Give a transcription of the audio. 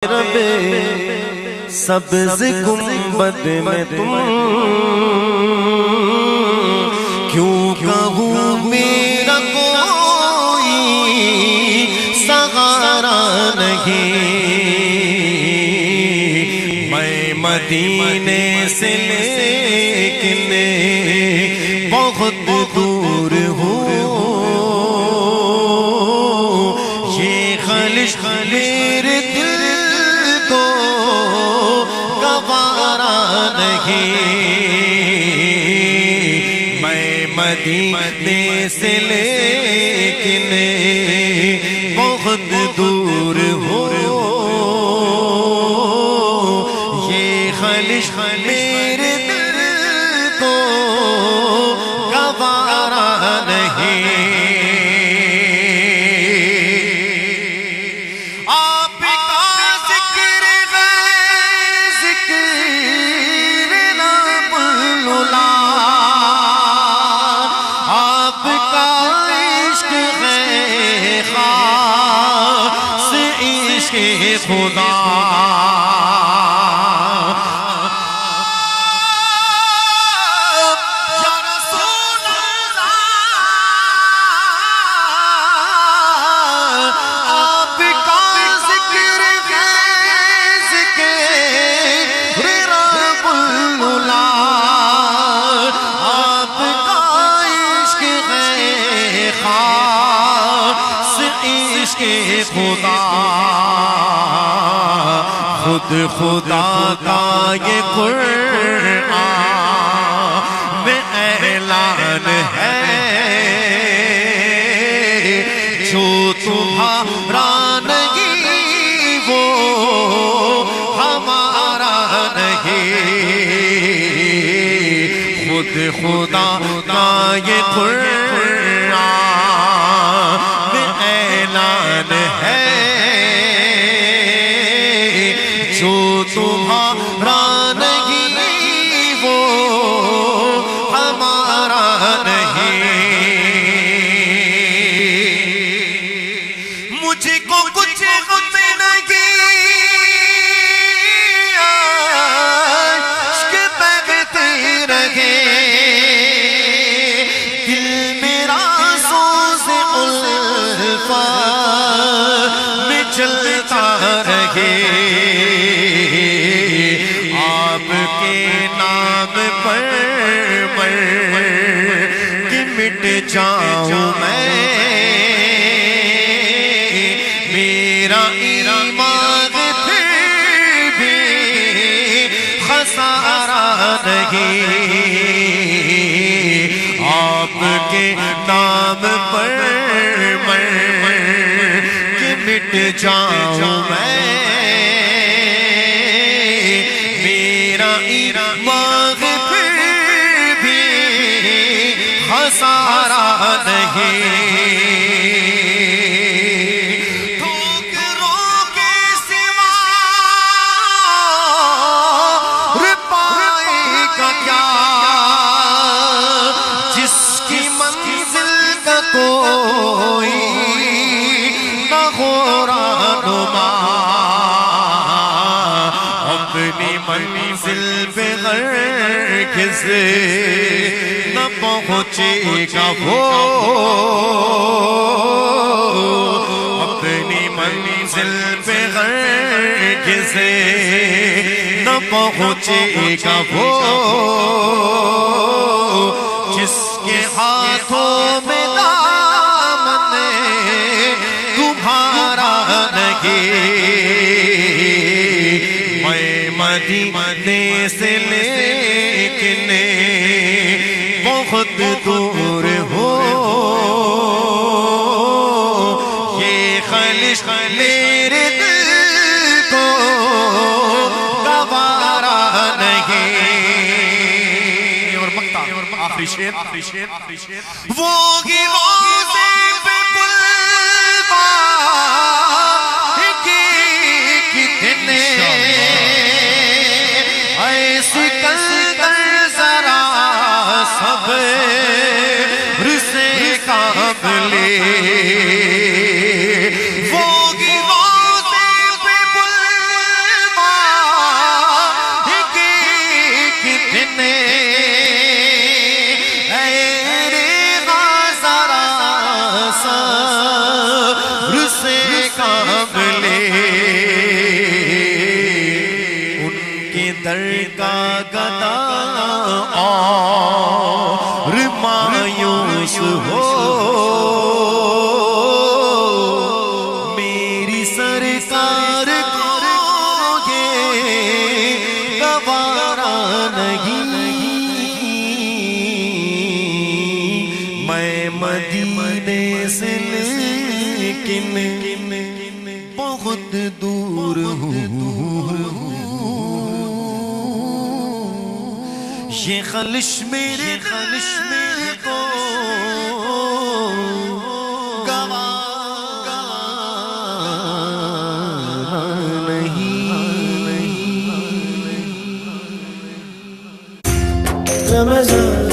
رب سبز گنبد میں تم کیوں کہوں میرا کوئی سہارا نہیں، میں مدینے سے لیکن بہت دور ہوں، یہ خلش میرے دل کو گوارا نہیں، میں مدینے سے لیکن بہت دور ہوں، یہ خلش میرے دل کو گوارا نہیں۔ خدا یا رسول اللہ، آپ کا ذکر ہے ذکر رب اللہ، آپ کا عشق ہے خاص عشق خدا، خود خدا کا یہ قرآن میں اعلان ہے، جو تمہارا نہیں وہ ہمارا نہیں، خود خدا کا یہ قرآن میں اعلان ہے، جو تمہارا نہیں وہ ہمارا نہیں، مجھ کو کچھ غم نہیں عشق بہتے رہے، دل میرا سوز الفت میں چلتا رہے، کہ مٹ جاؤں میں، میرا ایمان پھر بھی خسارہ نہیں، آپ کے نام پر کہ مٹ جاؤں میں، میرا ایمان خسارہ نہیں، ٹھوکروں کے سوا پائے گا کیا، جس کی منزل کا کوئی نہ ہو رہنما، اپنی منزل پہ ہرگز نہ پہنچے گا وہ، اپنی منزل پہ ہرگز نہ پہنچے گا وہ، جس کے ہاتھوں میں دامن تمہارا نہیں، میں مدینے سے لیکن بہت دور ہو، یہ خلش میرے دل کو گوارا نہیں، اور مقطع آخری شعر، وہ روزے پہ بلوا کتنے ایسی کل ذرا صبر سے کام لے، وہ روزے پہ بلوا در کا گدا اور مایوس ہو میری سرکار کو یہ گوارا نہیں میں مدینے سے لیکن بہت دور ہوں یہ خلش میرے کو گوارا نہیں رمضان